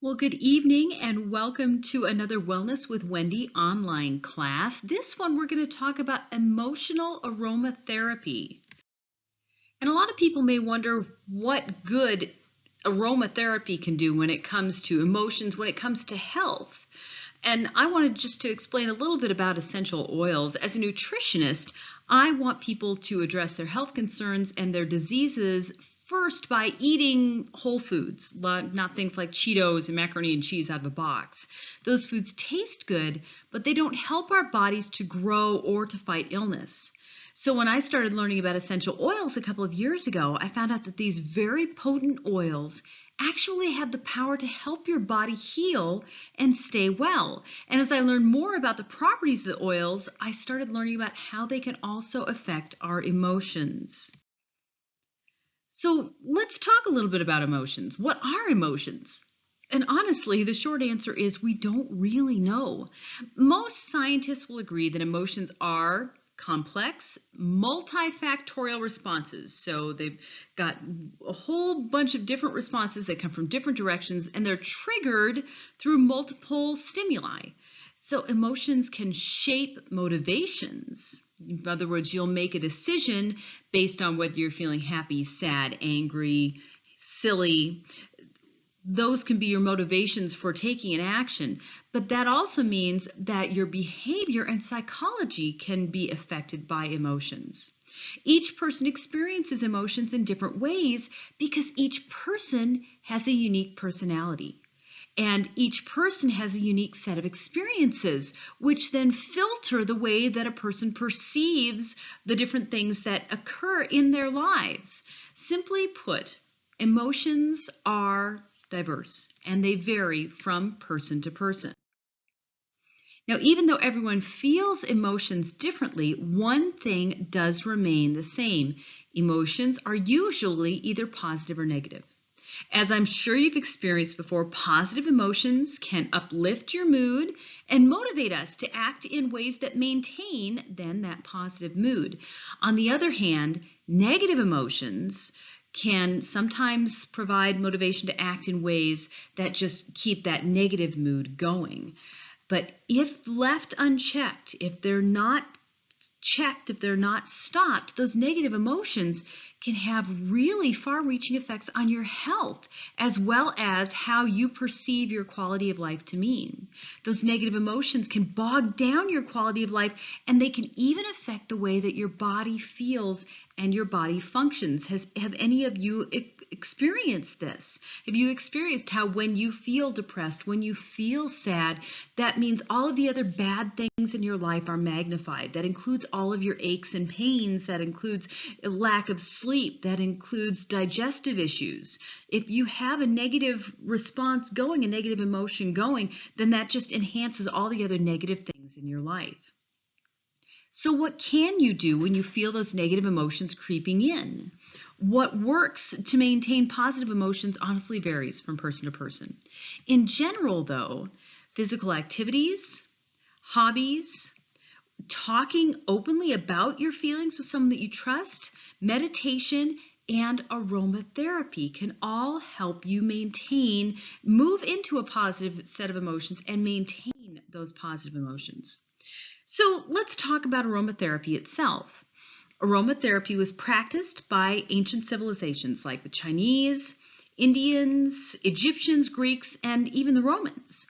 Well, good evening and welcome to another Wellness with Wendy online class. This one we're going to talk about emotional aromatherapy. And a lot of people may wonder what good aromatherapy can do when it comes to emotions, when it comes to health. And I wanted just to explain a little bit about essential oils. As a nutritionist, I want people to address their health concerns and their diseases first by eating whole foods, not things like Cheetos and macaroni and cheese out of a box. Those foods taste good, but they don't help our bodies to grow or to fight illness. So when I started learning about essential oils a couple of years ago, I found out that these very potent oils actually have the power to help your body heal and stay well. And as I learned more about the properties of the oils, I started learning about how they can also affect our emotions. So let's talk a little bit about emotions. What are emotions? And honestly, the short answer is we don't really know. Most scientists will agree that emotions are complex, multifactorial responses. So they've got a whole bunch of different responses that come from different directions, and they're triggered through multiple stimuli. So emotions can shape motivations. In other words, you'll make a decision based on whether you're feeling happy, sad, angry, silly. Those can be your motivations for taking an action, but that also means that your behavior and psychology can be affected by emotions. Each person experiences emotions in different ways because each person has a unique personality. And each person has a unique set of experiences, which then filter the way that a person perceives the different things that occur in their lives. Simply put, emotions are diverse and they vary from person to person. Now, even though everyone feels emotions differently, one thing does remain the same. Emotions are usually either positive or negative. As I'm sure you've experienced before, positive emotions can uplift your mood and motivate us to act in ways that maintain then that positive mood. On the other hand, negative emotions can sometimes provide motivation to act in ways that just keep that negative mood going. But if left unchecked, if they're not checked, if they're not stopped, those negative emotions can have really far-reaching effects on your health, as well as how you perceive your quality of life to mean. Those negative emotions can bog down your quality of life, and they can even affect the way that your body feels and your body functions. Have any of you experienced this? Have you experienced how when you feel depressed, when you feel sad, that means all of the other bad things in your life are magnified? That includes all of your aches and pains, that includes a lack of sleep, that includes digestive issues. If you have a negative response going, a negative emotion going, then that just enhances all the other negative things in your life. So what can you do when you feel those negative emotions creeping in? What works to maintain positive emotions honestly varies from person to person. In general, though, physical activities, hobbies, talking openly about your feelings with someone that you trust, meditation, and aromatherapy can all help you move into a positive set of emotions and maintain those positive emotions. So let's talk about aromatherapy itself. Aromatherapy was practiced by ancient civilizations like the Chinese, Indians, Egyptians, Greeks, and even the Romans.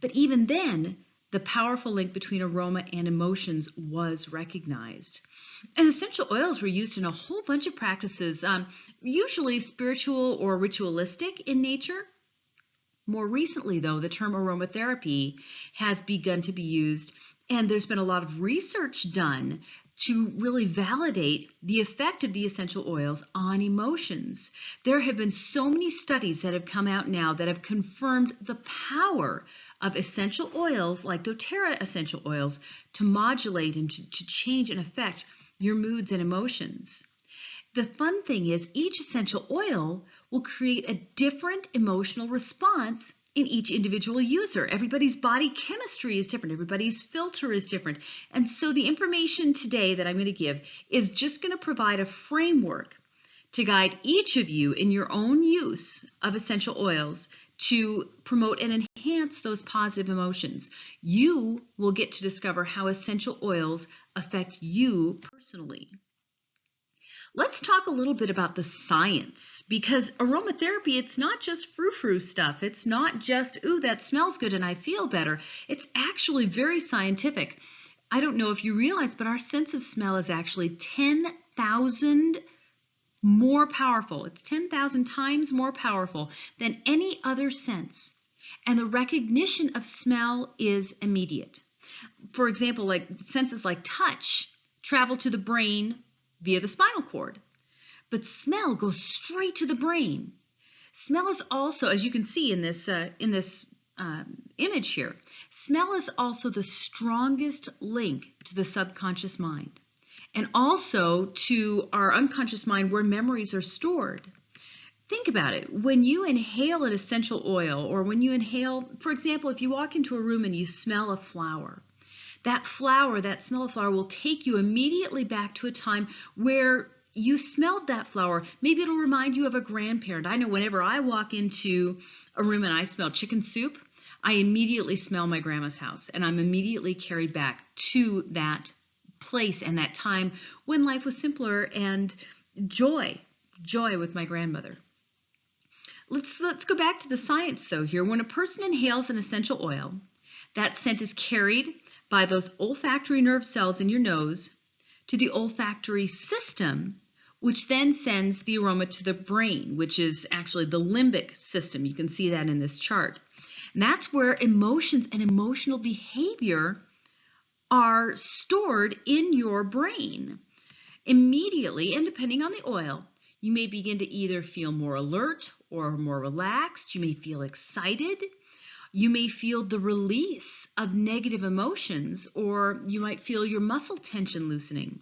But even then, the powerful link between aroma and emotions was recognized. And essential oils were used in a whole bunch of practices, usually spiritual or ritualistic in nature. More recently, though, the term aromatherapy has begun to be used, and there's been a lot of research done to really validate the effect of the essential oils on emotions. There have been so many studies that have come out now that have confirmed the power of essential oils like doTERRA essential oils to modulate and to change and affect your moods and emotions. The fun thing is each essential oil will create a different emotional response in each individual user. Everybody's body chemistry is different. Everybody's filter is different. And so the information today that I'm going to give is just going to provide a framework to guide each of you in your own use of essential oils to promote and enhance those positive emotions. You will get to discover how essential oils affect you personally. Let's talk a little bit about the science, because aromatherapy, it's not just frou-frou stuff. It's not just, ooh, that smells good and I feel better. It's actually very scientific. I don't know if you realize, but our sense of smell is actually 10,000 more powerful. It's 10,000 times more powerful than any other sense. And the recognition of smell is immediate. For example, like senses like touch travel to the brain via the spinal cord, but smell goes straight to the brain. Smell is also, as you can see in this image here, smell is also the strongest link to the subconscious mind, and also to our unconscious mind where memories are stored. Think about it. When you inhale an essential oil, or when you inhale, for example, if you walk into a room and you smell a flower, that smell of flower will take you immediately back to a time where you smelled that flower. Maybe it'll remind you of a grandparent. I know whenever I walk into a room and I smell chicken soup, I immediately smell my grandma's house, and I'm immediately carried back to that place and that time when life was simpler, and joy with my grandmother. Let's go back to the science though here. When a person inhales an essential oil, that scent is carried by those olfactory nerve cells in your nose to the olfactory system, which then sends the aroma to the brain, which is actually the limbic system. You can see that in this chart. And that's where emotions and emotional behavior are stored in your brain. Immediately, and depending on the oil, you may begin to either feel more alert or more relaxed. You may feel excited. You may feel the release of negative emotions, or you might feel your muscle tension loosening.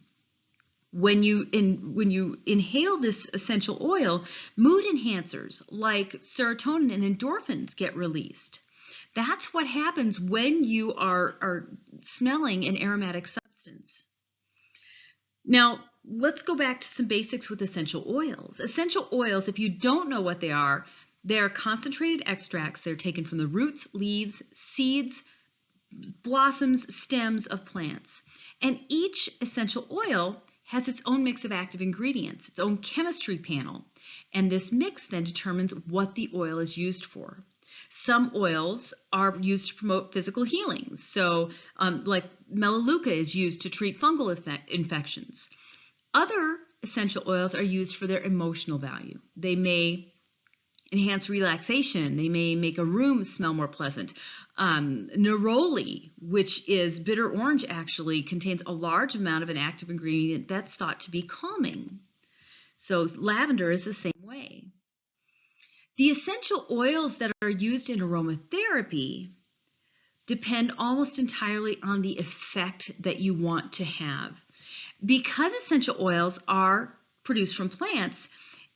When you inhale this essential oil, mood enhancers like serotonin and endorphins get released. That's what happens when you are smelling an aromatic substance. Now, let's go back to some basics with essential oils. Essential oils, if you don't know what they are concentrated extracts. They're taken from the roots, leaves, seeds, blossoms, stems of plants. And each essential oil has its own mix of active ingredients, its own chemistry panel. And this mix then determines what the oil is used for. Some oils are used to promote physical healing. So like melaleuca is used to treat fungal infections. Other essential oils are used for their emotional value. They may enhance relaxation. They may make a room smell more pleasant. Neroli, which is bitter orange, actually contains a large amount of an active ingredient that's thought to be calming. So lavender is the same way. The essential oils that are used in aromatherapy depend almost entirely on the effect that you want to have. Because essential oils are produced from plants,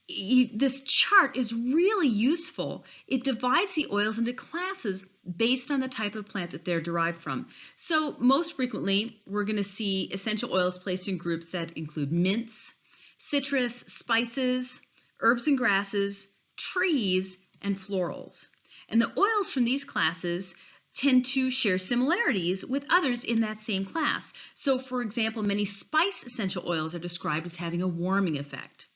this chart is really useful. It divides the oils into classes based on the type of plant that they're derived from. So most frequently, we're going to see essential oils placed in groups that include mints, citrus, spices, herbs and grasses, trees, and florals. And the oils from these classes tend to share similarities with others in that same class. So for example, many spice essential oils are described as having a warming effect.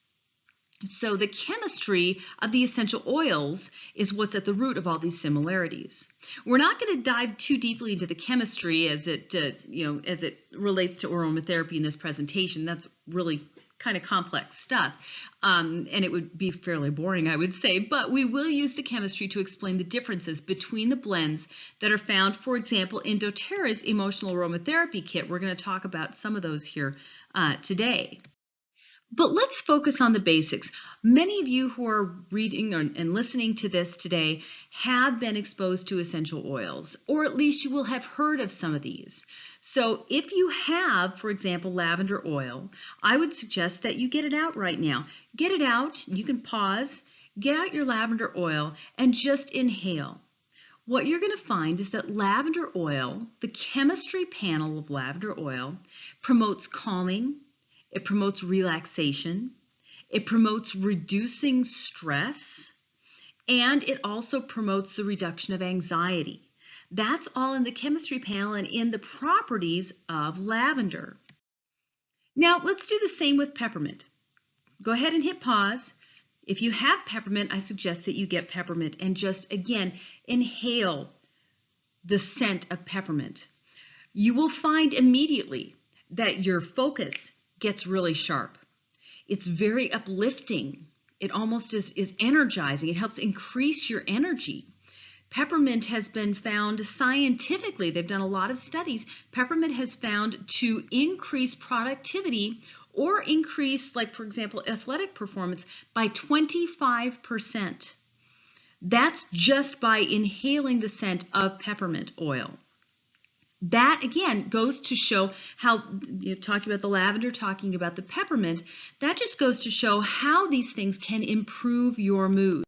So the chemistry of the essential oils is what's at the root of all these similarities. We're not going to dive too deeply into the chemistry as it relates to aromatherapy in this presentation. That's really kind of complex stuff, and it would be fairly boring, I would say, but we will use the chemistry to explain the differences between the blends that are found, for example, in doTERRA's emotional aromatherapy kit. We're going to talk about some of those here today. But let's focus on the basics. Many of you who are reading and listening to this today have been exposed to essential oils, or at least you will have heard of some of these. So if you have, for example, lavender oil, I would suggest that you get it out right now. Get it out. You can pause, get out your lavender oil, and just inhale. What you're going to find is that lavender oil, the chemistry panel of lavender oil, promotes calming. It promotes relaxation. It promotes reducing stress, and it also promotes the reduction of anxiety. That's all in the chemistry panel and in the properties of lavender. Now, let's do the same with peppermint. Go ahead and hit pause. If you have peppermint, I suggest that you get peppermint and just, again, inhale the scent of peppermint. You will find immediately that your focus gets really sharp. It's very uplifting. It almost is energizing. It helps increase your energy. Peppermint has been found scientifically, they've done a lot of studies, peppermint has found to increase productivity or increase, like for example, athletic performance by 25%. That's just by inhaling the scent of peppermint oil. That, again, goes to show how, you're talking about the lavender, talking about the peppermint, that just goes to show how these things can improve your mood.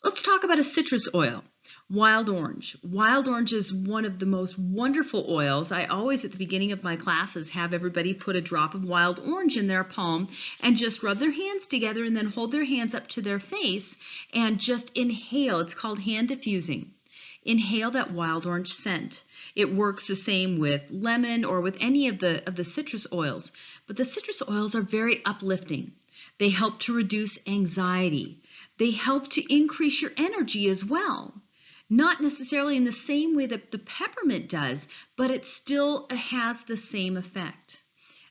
Let's talk about a citrus oil. Wild orange. Wild orange is one of the most wonderful oils. I always, at the beginning of my classes, have everybody put a drop of wild orange in their palm and just rub their hands together and then hold their hands up to their face and just inhale. It's called hand diffusing. Inhale that wild orange scent. It works the same with lemon or with any of the citrus oils. But the citrus oils are very uplifting. They help to reduce anxiety. They help to increase your energy as well. Not necessarily in the same way that the peppermint does, but it still has the same effect.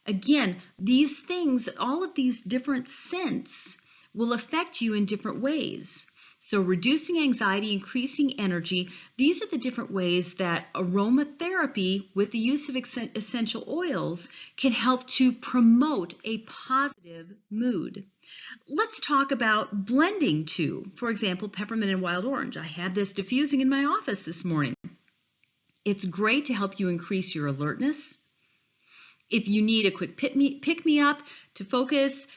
Again, these things, all of these different scents will affect you in different ways. So reducing anxiety, increasing energy, these are the different ways that aromatherapy with the use of essential oils can help to promote a positive mood. Let's talk about blending too. For example, peppermint and wild orange. I had this diffusing in my office this morning. It's great to help you increase your alertness. If you need a quick pick-me-up to focus,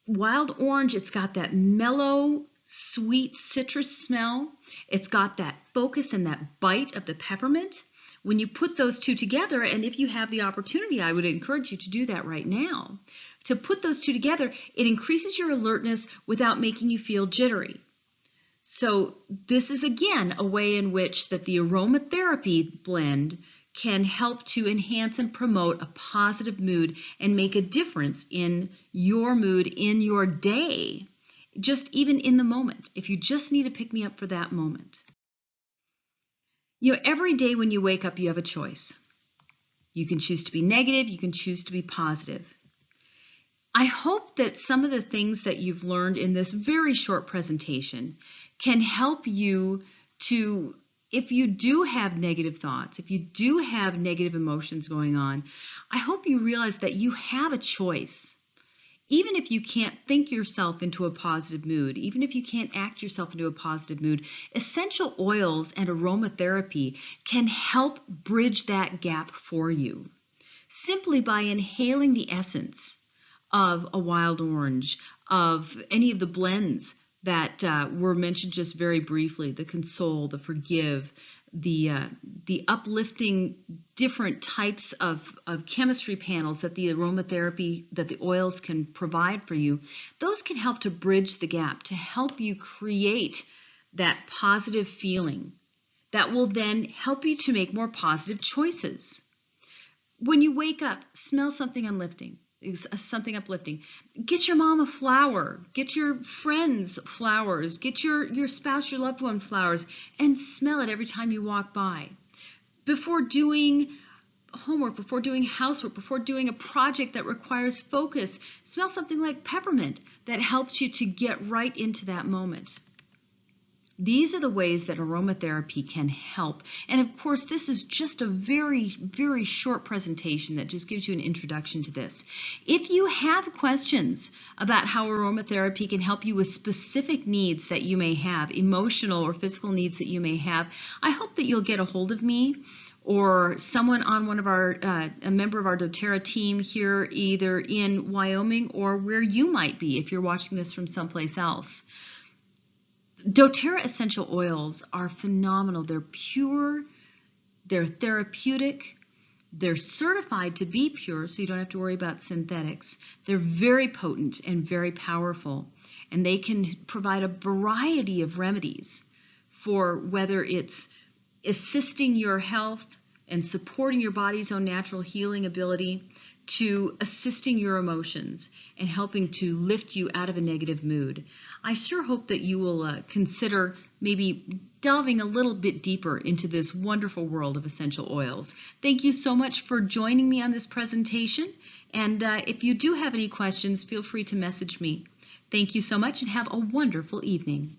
wild orange, it's got that mellow, sweet citrus smell. It's got that focus and that bite of the peppermint. When you put those two together, and if you have the opportunity, I would encourage you to do that right now. To put those two together, it increases your alertness without making you feel jittery. So this is, again, a way in which that the aromatherapy blend can help to enhance and promote a positive mood and make a difference in your mood, in your day, just even in the moment, if you just need to pick me up for that moment. You know, every day when you wake up, you have a choice. You can choose to be negative, you can choose to be positive. I hope that some of the things that you've learned in this very short presentation can help you to, if you do have negative thoughts, if you do have negative emotions going on, I hope you realize that you have a choice. Even if you can't think yourself into a positive mood, even if you can't act yourself into a positive mood, essential oils and aromatherapy can help bridge that gap for you. Simply by inhaling the essence of a wild orange, of any of the blends that were mentioned just very briefly, the console, the forgive, the uplifting different types of chemistry panels that the aromatherapy, that the oils can provide for you, those can help to bridge the gap, to help you create that positive feeling that will then help you to make more positive choices. When you wake up, smell something uplifting. Get your mom a flower, get your friends flowers, get your spouse, your loved one flowers, and smell it every time you walk by. Before doing homework, before doing housework, before doing a project that requires focus, smell something like peppermint that helps you to get right into that moment. These are the ways that aromatherapy can help. And of course, this is just a very, very short presentation that just gives you an introduction to this. If you have questions about how aromatherapy can help you with specific needs that you may have, emotional or physical needs that you may have, I hope that you'll get a hold of me or someone on one of our, a member of our doTERRA team here, either in Wyoming or where you might be if you're watching this from someplace else. doTERRA essential oils are phenomenal. They're pure, they're therapeutic, They're certified to be pure, so you don't have to worry about synthetics. They're very potent and very powerful, and they can provide a variety of remedies for whether it's assisting your health and supporting your body's own natural healing ability, to assisting your emotions and helping to lift you out of a negative mood. I sure hope that you will consider maybe delving a little bit deeper into this wonderful world of essential oils. Thank you so much for joining me on this presentation. And if you do have any questions, feel free to message me. Thank you so much and have a wonderful evening.